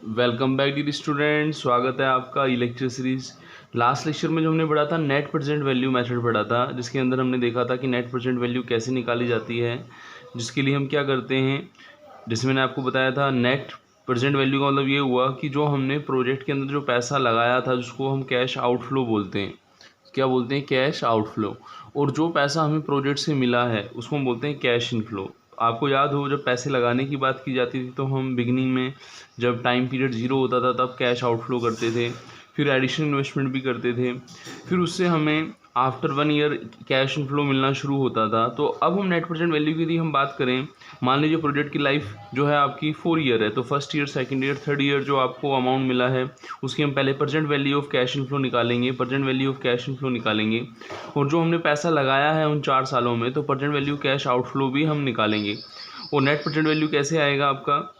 Welcome back dear student. स्वागत है आपका ई लेक्चर सीरीज। लास्ट लेक्चर में जो हमने पढ़ा था नेट प्रेजेंट वैल्यू मेथड पढ़ा था, जिसके अंदर हमने देखा था कि नेट प्रेजेंट वैल्यू कैसे निकाली जाती है। जिसके लिए हम क्या करते हैं, जैसे मैंने आपको बताया था, नेट प्रेजेंट वैल्यू का मतलब ये हुआ कि जो हमने प्रोजेक्ट के अंदर जो पैसा लगाया था, जिसको हम कैश आउटफ्लो बोलते हैं। क्या बोलते हैं? Cash outflow. और जो पैसा हमें प्रोजेक्ट से मिला है उसको हम बोलते हैं कैश इनफ्लो। आपको याद हो, जब पैसे लगाने की बात की जाती थी तो हम बिगिनिंग में जब टाइम पीरियड ज़ीरो होता था तब कैश आउटफ्लो करते थे, फिर एडिशनल इन्वेस्टमेंट भी करते थे, फिर उससे हमें आफ्टर 1 ईयर कैश इनफ्लो मिलना शुरू होता था। तो अब हम नेट प्रेजेंट वैल्यू की यदि हम बात करें, मान लीजिए प्रोजेक्ट की लाइफ जो है आपकी 4 ईयर है, तो first year, second year, third year जो आपको अमाउंट मिला है उसकी हम पहले present value of cash inflow निकालेंगे, present value of cash inflow निकालेंगे। और जो हमने पैसा लगाया है उन 4 सालों में, तो प्रेजेंट वैल्यू कैश आउटफ्लो भी हम निकालेंगे। और नेट प्रेजेंट वैल्यू कैसे आएगा आपका?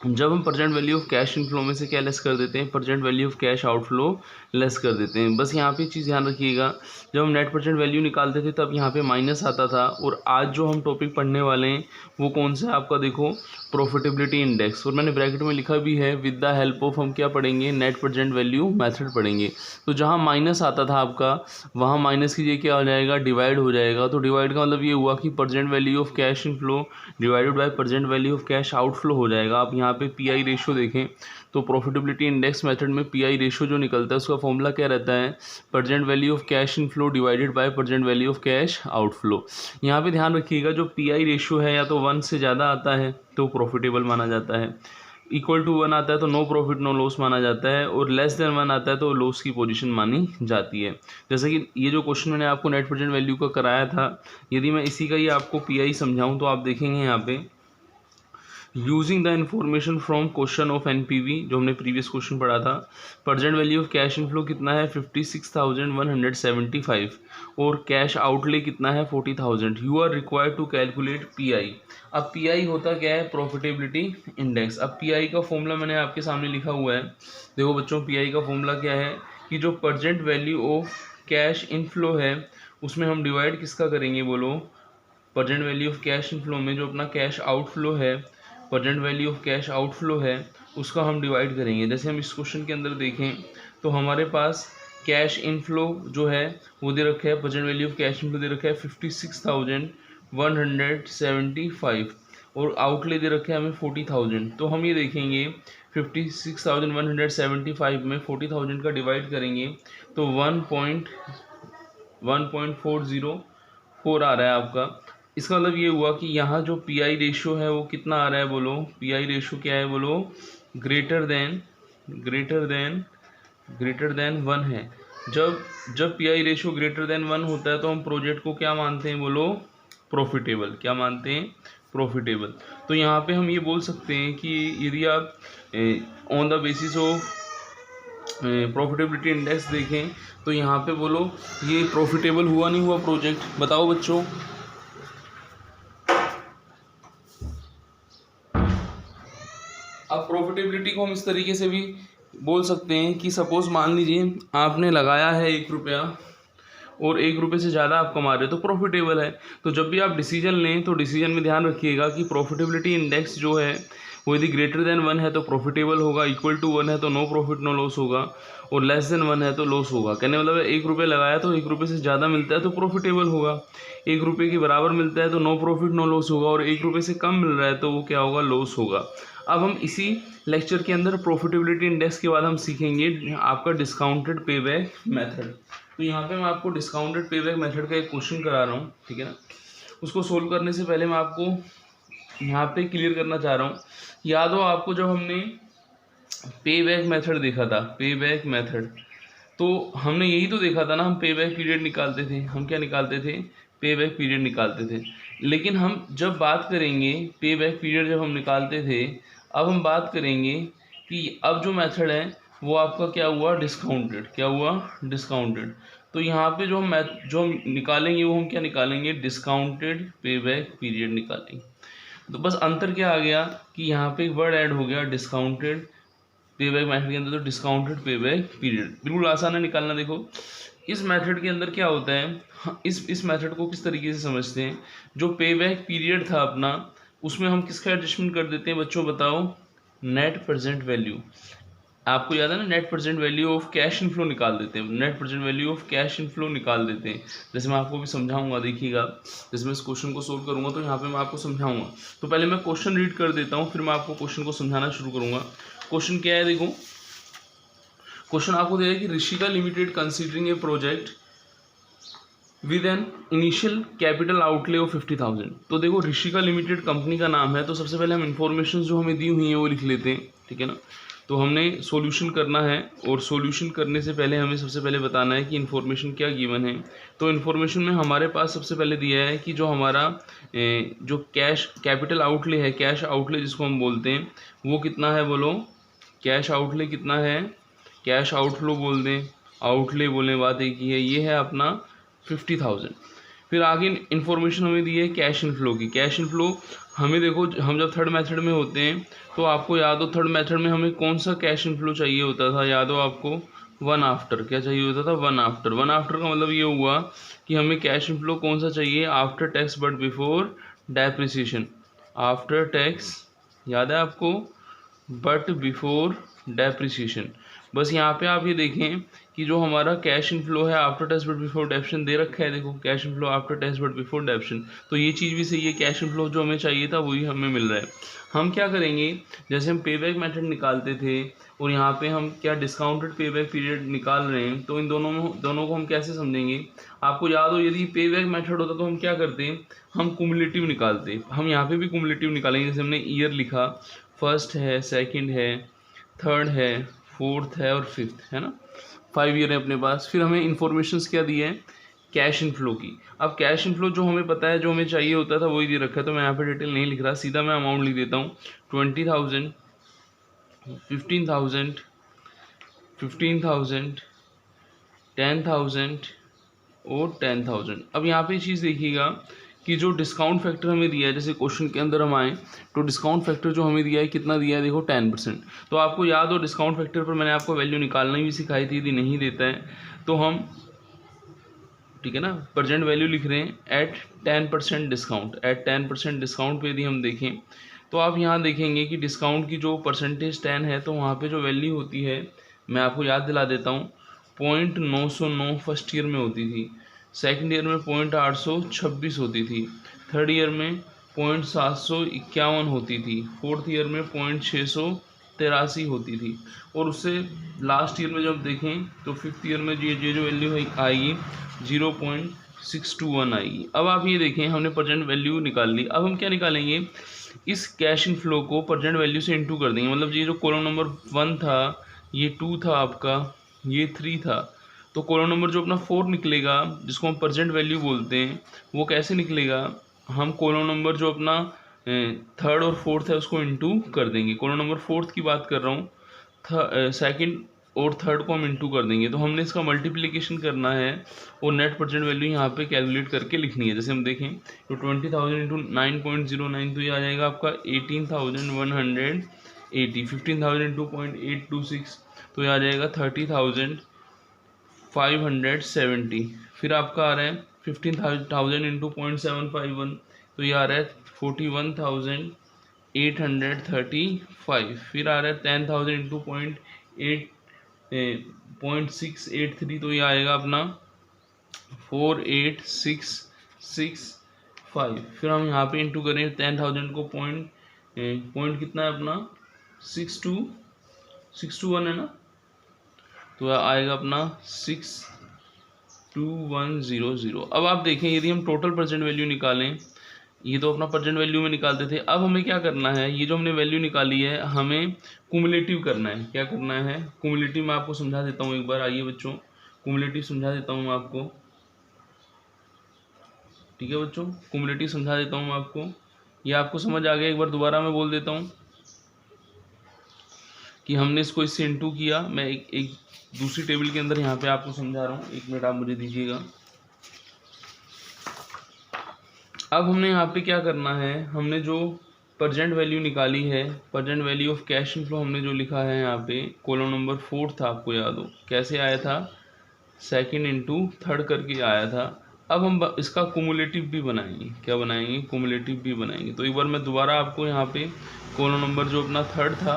जब हम present value of cash inflow में से क्या लेस कर देते हैं, present value of cash outflow less कर देते हैं। बस यहाँ पे चीज़ ध्यान रखिएगा, जब हम नेट प्रेजेंट वैल्यू निकालते थे तब यहाँ पे माइनस आता था। और आज जो हम टॉपिक पढ़ने वाले हैं वो कौन सा है आपका? देखो, प्रॉफिटेबिलिटी इंडेक्स। और मैंने ब्रैकेट में लिखा भी है, विद द हेल्प ऑफ हम क्या पढ़ेंगे? नेट प्रेजेंट वैल्यू मेथड पढ़ेंगे। तो जहाँ माइनस आता था आपका, वहाँ माइनस कीजिए, क्या हो जाएगा? डिवाइड हो जाएगा। तो डिवाइड का मतलब ये हुआ कि present value of cash inflow divided by present value of cash outflow हो जाएगा। आप यहाँ पे पीआई रेशो देखें तो प्रॉफिटेबिलिटी इंडेक्स मेथड में पीआई रेशो जो निकलता है उसका फॉर्मूला क्या रहता है? Present value of cash inflow divided by present value of cash outflow. यहाँ पे ध्यान रखिएगा, जो पीआई रेशो है या तो 1 से ज़्यादा आता है तो प्रॉफिटेबल माना जाता है, इक्वल टू 1 आता है तो नो प्रॉफिट नो लॉस माना जाता है, और लेस देन 1 आता है तो लॉस की पोजीशन मानी जाती है। जैसे कि ये जो क्वेश्चन मैंने आपको नेट प्रेजेंट वैल्यू का कराया था, यदि मैं इसी का ही आपको पीआई समझाऊं तो आप देखेंगे यहाँ पे, using the information from question of NPV, जो हमने प्रीवियस क्वेश्चन पढ़ा था, present value of cash inflow कितना है? 56,175, और कैश आउटले कितना है? 40,000। You are required to calculate PI. अब पीआई होता क्या है? Profitability index. अब पीआई का फॉर्मूला मैंने आपके सामने लिखा हुआ है। देखो बच्चों, पीआई का फॉर्मूला क्या है कि जो present value of cash inflow है उसमें हम डिवाइड किसका करेंगे? बोलो, present value of cash inflow में जो अपना कैश आउटफ्लो है, present value of cash outflow है, उसका हम डिवाइड करेंगे। जैसे हम इस क्वेश्चन के अंदर देखें तो हमारे पास कैश इनफ्लो जो है वो दे रखा है, present value of cash inflow दे रखा है 56,175, और आउटले दे रखे हैं हमें 40,000। तो हम ये देखेंगे 56,175 में 40,000 का डिवाइड करेंगे तो 1.404 आ रहा है आपका। इसका मतलब ये हुआ कि यहाँ जो पीआई रेशियो है वो कितना आ रहा है? बोलो, पीआई रेशियो क्या है? बोलो, ग्रेटर देन 1 है। जब पीआई रेशियो ग्रेटर देन 1 होता है तो हम प्रोजेक्ट को क्या मानते हैं? बोलो, प्रॉफिटेबल। क्या मानते हैं? प्रॉफिटेबल। तो यहाँ पे हम ये बोल सकते हैं कि यदि आप on the basis of profitability index देखें तो यहाँ पे बोलो, ये प्रॉफिटेबल हुआ नहीं हुआ प्रोजेक्ट? बताओ बच्चों। अब प्रॉफिटेबिलिटी को हम इस तरीके से भी बोल सकते हैं कि सपोज मान लीजिए आपने लगाया है 1 रुपया और 1 रुपये से ज़्यादा आप कमा रहे हो तो प्रॉफिटेबल है। तो जब भी आप डिसीजन लें तो डिसीजन में ध्यान रखिएगा कि प्रॉफिटेबिलिटी इंडेक्स जो है वो यदि ग्रेटर देन 1 है तो प्रॉफिटेबल होगा, इक्वल टू 1 है तो नो प्रॉफिट नो लॉस होगा, और लेस देन 1 है तो लॉस होगा। कहने मतलब है 1 रुपये लगाया तो 1 रुपये से ज़्यादा मिलता है तो प्रॉफिटेबल होगा, 1 रुपये के बराबर मिलता है तो नो प्रॉफिट नो लॉस होगा, और 1 रुपये से कम मिल रहा है तो वो क्या होगा? लॉस होगा। अब हम इसी लेक्चर के अंदर प्रॉफिटेबिलिटी इंडेक्स के बाद हम सीखेंगे आपका डिस्काउंटेड पेबैक मेथड। तो यहाँ पे मैं आपको डिस्काउंटेड पेबैक मेथड का एक क्वेश्चन करा रहा हूँ, ठीक है ना। उसको सोल्व करने से पहले मैं आपको यहाँ पे क्लियर करना चाह रहा हूँ, याद हो आपको जब हमने पेबैक मेथड देखा था, पेबैक मेथड, तो हमने यही तो देखा था ना, हम पेबैक पीरियड निकालते थे। हम क्या निकालते थे? पेबैक पीरियड निकालते थे। लेकिन हम जब बात करेंगे पेबैक पीरियड जब हम निकालते थे, अब हम बात करेंगे कि अब जो मेथड है वो आपका क्या हुआ? डिस्काउंटेड। क्या हुआ? डिस्काउंटेड। तो यहाँ पे जो हम निकालेंगे वो हम क्या निकालेंगे? डिस्काउंटेड पेबैक पीरियड निकालेंगे। तो बस अंतर क्या आ गया कि यहाँ पे एक वर्ड ऐड हो गया, डिस्काउंटेड पेबैक मेथड के अंदर। तो डिस्काउंटेड पेबैक पीरियड बिल्कुल आसान है निकालना। देखो इस मेथड के अंदर क्या होता है, इस मेथड को किस तरीके से समझते हैं, जो पेबैक पीरियड था अपना उसमें हम किसका एडजस्टमेंट कर देते हैं बच्चों? बताओ, नेट प्रेजेंट वैल्यू, आपको याद है ना, net present value of cash inflow निकाल देते हैं, net present value of cash inflow निकाल देते हैं। जैसे मैं आपको भी समझाऊंगा, देखिएगा, जैसे मैं इस क्वेश्चन को सोल्व करूंगा तो यहाँ पे मैं आपको समझाऊंगा। तो पहले मैं क्वेश्चन रीड कर देता हूँ, फिर मैं आपको क्वेश्चन को समझाना शुरू करूंगा। क्वेश्चन क्या है, देखो क्वेश्चन आपको दिया है कि Rishika limited considering A project with an initial capital outlay of 50,000। तो देखो ऋषिका लिमिटेड कंपनी का नाम है, तो सबसे पहले हम इन्फॉर्मेशन जो हमें दी हुई है वो लिख लेते हैं, ठीक है ना। तो हमने सॉल्यूशन करना है, और सॉल्यूशन करने से पहले हमें सबसे पहले बताना है कि इन्फॉर्मेशन क्या गिवन है। तो इन्फॉर्मेशन में हमारे पास सबसे पहले दिया है कि जो हमारा जो कैश कैपिटल आउटले है, कैश आउटले जिसको हम बोलते हैं, वो कितना है, बोलो कैश आउटले कितना है, कैश आउटफ्लो बोल दें, आउटले बोलें, बात एक ही है, ये है अपना 50,000। फिर आगे इन्फॉर्मेशन हमें दी है कैश इनफ्लो की। कैश इनफ्लो हमें देखो, हम जब थर्ड मेथड में होते हैं तो आपको याद हो थर्ड मेथड में हमें कौन सा कैश इनफ्लो चाहिए होता था, याद हो आपको, वन आफ्टर। क्या चाहिए होता था, वन आफ्टर। वन आफ्टर का मतलब ये हुआ कि हमें कैश इनफ्लो कौन सा चाहिए, after tax but before depreciation. After tax याद है आपको, बट बिफोर डेप्रिसिएशन। बस यहाँ पे आप ये देखें कि जो हमारा कैश इनफ्लो है after tax but before depreciation दे रखा है, देखो cash inflow after tax but before depreciation, तो ये चीज़ भी सही है, कैश इनफ्लो जो हमें चाहिए था वही हमें मिल रहा है। हम क्या करेंगे, जैसे हम पे बैक मेथड निकालते थे और यहाँ पे हम क्या डिस्काउंटेड पे बैक पीरियड निकाल रहे हैं, तो इन दोनों को हम कैसे समझेंगे। आपको याद हो, यदि पे बैक मेथड होता तो हम क्या करते, हम कुमुलेटिव निकालते। हम यहाँ पे भी कुमुलेटिव निकालेंगे, जैसे हमने ईयर लिखा, फर्स्ट है, सेकंड है, थर्ड है, फोर्थ है और फिफ्थ है ना, 5 ईयर है अपने पास। फिर हमें इन्फॉर्मेशंस क्या दी है, कैश इनफ्लो की। अब कैश इनफ्लो जो हमें पता है, जो हमें चाहिए होता था वही दे रखा है, तो मैं यहाँ पे डिटेल नहीं लिख रहा, सीधा मैं अमाउंट लिख देता हूँ, 20,000, 15,000, 15,000, 10,000 और 10,000। अब यहाँ पे चीज़ देखिएगा कि जो डिस्काउंट फैक्टर हमें दिया है, जैसे क्वेश्चन के अंदर हम आए तो डिस्काउंट फैक्टर जो हमें दिया है कितना दिया है, देखो 10%। तो आपको याद हो डिस्काउंट फैक्टर पर मैंने आपको वैल्यू निकालना भी सिखाई थी, यदि नहीं देता है तो हम, ठीक है ना, प्रेजेंट वैल्यू लिख रहे हैं एट 10% डिस्काउंट। एट 10% डिस्काउंट पे यदि हम देखें तो आप यहाँ देखेंगे कि डिस्काउंट की जो परसेंटेज 10 है, तो वहाँ पे जो वैल्यू होती है, मैं आपको याद दिला देता हूँ, 0.909 फर्स्ट ईयर में होती थी, सेकंड ईयर में 0.826 होती थी, थर्ड ईयर में 0.751 होती थी, फोर्थ ईयर में 0.683 होती थी, और उससे लास्ट ईयर में जब देखें तो फिफ्थ ईयर में ये जो वैल्यू आएगी 0.621 आएगी। अब आप ये देखें, हमने प्रेजेंट वैल्यू निकाल ली। अब हम क्या निकालेंगे, इस कैश इनफ्लो को प्रेजेंट वैल्यू से इनटू कर देंगे। मतलब ये जो कॉलम नंबर 1 था, ये 2 था आपका, ये 3 था, तो कॉलम नंबर जो अपना 4 निकलेगा, जिसको हम प्रेजेंट वैल्यू बोलते हैं, वो कैसे निकलेगा, हम कॉलम नंबर जो अपना थर्ड और फोर्थ है उसको इनटू कर देंगे। कॉलम नंबर 4 की बात कर रहा हूँ, सेकंड और थर्ड को हम इनटू कर देंगे। तो हमने इसका मल्टीप्लिकेशन करना है और नेट प्रेजेंट वैल्यू यहाँ पे कैलकुलेट करके लिखनी है। जैसे हम देखें तो 20,000 इंटू 9.09, तो ये आ जाएगा आपका 18,180। 15,000 इंटू 0.826, तो ये आ जाएगा 30,570। फिर आपका आ रहा है 15,000 इंटू 0.751, तो ये आ रहा है 41,835। फिर आ रहा है 10,000 इंटू 0.683, तो ये आएगा अपना 48,665। फिर हम यहाँ पे इंटू करें 10,000 को, पॉइंट कितना है अपना 621 है ना, तो आएगा अपना 62100। अब आप देखें, यदि हम टोटल प्रेजेंट वैल्यू निकालें, ये तो अपना प्रेजेंट वैल्यू में निकालते थे, अब हमें क्या करना है, ये जो हमने वैल्यू निकाली है हमें कुमुलेटिव करना है। क्या करना है, कुमुलेटिव मैं आपको समझा देता हूँ एक बार, आइए बच्चों, कुमुलेटिव समझा देता हूँ मैं आपको, ठीक है बच्चों, कुमुलेटिव समझा देता हूँ मैं आपको। ये आपको समझ आ गया, एक बार दोबारा मैं बोल देता हूँ कि हमने इसको इससे इनटू किया। मैं एक दूसरी टेबल के अंदर यहाँ पे आपको समझा रहा हूँ, एक मिनट आप मुझे दीजिएगा। अब हमने यहाँ पे क्या करना है, हमने जो प्रेजेंट वैल्यू निकाली है, present value of cash inflow हमने जो लिखा है यहाँ पे, कॉलम नंबर 4 था, आपको याद हो कैसे आया था, सेकंड इंटू थर्ड करके आया था। अब हम इसका कुमुलेटिव भी बनाएंगे। क्या बनाएंगे? कुमुलेटिव भी बनाएंगे। तो एक बार मैं दोबारा आपको यहाँ पे कॉलम नंबर जो अपना थर्ड था,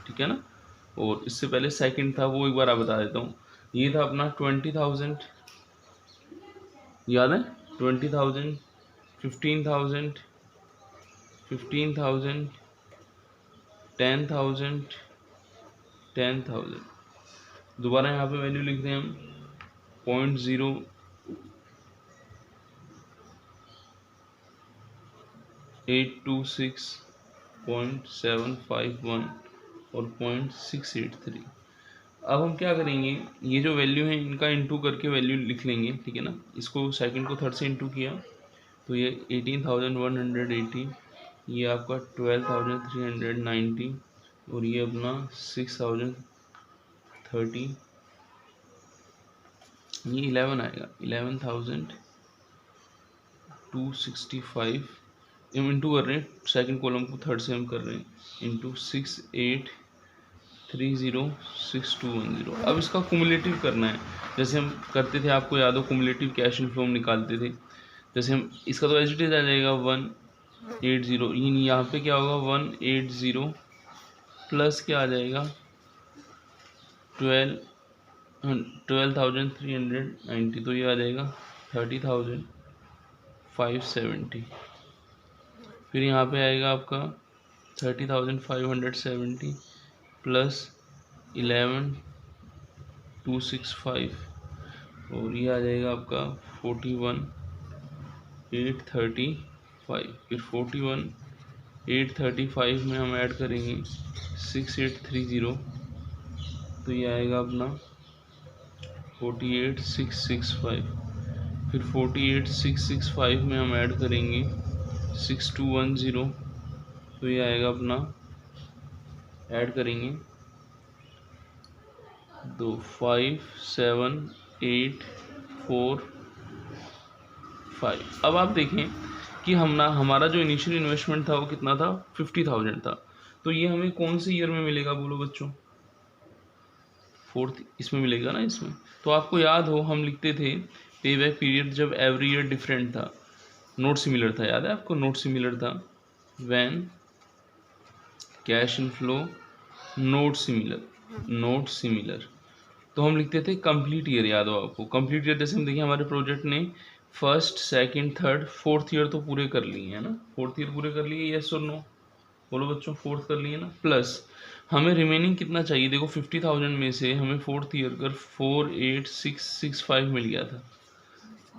ठीक है ना, और इससे पहले सेकंड था, वो एक बार आप बता देता हूँ। ये था अपना 20,000, याद है? 20,000, 15,000, 15,000, 10,000, 10,000। दोबारा यहाँ पे वैल्यू लिख रहे हैं हम 0.0826.751 और 0.683। अब हम क्या करेंगे, ये जो वैल्यू है इनका इंटू करके वैल्यू लिख लेंगे, ठीक है ना। इसको सेकंड को थर्ड से इंटू किया तो ये 18,180, ये आपका 12,390 और ये अपना 6,030, ये 11 आएगा, 11,265। हम इंटू कर रहे हैं, सेकंड कॉलम को थर्ड से हम कर रहे हैं, इंटू 68306210। अब इसका कुमुलेटिव करना है, जैसे हम करते थे, आपको याद हो कुमुलेटिव कैश इनफ्लो हम निकालते थे। जैसे हम इसका तो एज इट इज आ जाएगा 180, यहाँ पे क्या होगा 180 प्लस क्या आ जाएगा 12,390, तो ये आ जाएगा 30,570। फिर यहाँ पे आएगा आपका 30,570 प्लस 11,265 और ये आ जाएगा आपका 41,835। फिर 41,835 में हम ऐड करेंगे 6,830, तो ये आएगा अपना 48,665। फिर 48,665 में हम ऐड करेंगे 6,210, तो ये आएगा अपना, ऐड करेंगे 5,7,8,4,5। अब आप देखें कि हमारा जो इनिशियल इन्वेस्टमेंट था वो कितना था, 50,000 था। तो ये हमें कौन से ईयर में मिलेगा बोलो बच्चों? फोर्थ इसमें मिलेगा ना इसमें। तो आपको याद हो हम लिखते थे पे बैक पीरियड जब एवरी ईयर डिफरेंट था, नोट सिमिलर था, याद है आपको? नोट सिमिलर था when cash inflow note similar. तो हम लिखते थे कंप्लीट ईयर, याद हो आपको? कंप्लीट ईयर जैसे हम देखिए हमारे प्रोजेक्ट ने first second third fourth year तो पूरे कर लिए है ना, फोर्थ ईयर पूरे कर लिए, यस और नो बोलो बच्चों? फोर्थ कर लिए ना। प्लस हमें रिमेनिंग कितना चाहिए, देखो 50,000 में से हमें फोर्थ ईयर कर 48,665 मिल गया था।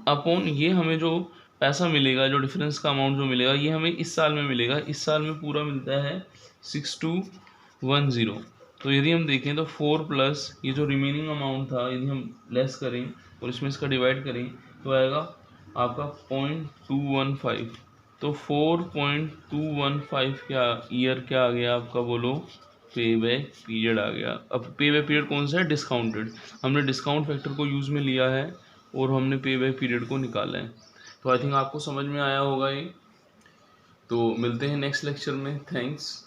अपॉन ये हमें जो पैसा मिलेगा, जो डिफरेंस का अमाउंट जो मिलेगा, ये हमें इस साल में मिलेगा। इस साल में पूरा मिलता है 6,210। तो यदि हम देखें तो 4 प्लस ये जो रिमेनिंग अमाउंट था, यदि हम लेस करें और इसमें इसका डिवाइड करें तो आएगा आपका 0.215। तो 4.215 क्या ईयर क्या आ गया आपका बोलो? पे बैक पीरियड आ गया। अब पे बैक पीरियड कौन सा है? डिस्काउंटेड। हमने डिस्काउंट फैक्टर को यूज़ में लिया है और हमने पे बैक पीरियड को निकाला है। तो आई थिंक आपको समझ में आया होगा ये। तो मिलते हैं नेक्स्ट लेक्चर में। थैंक्स।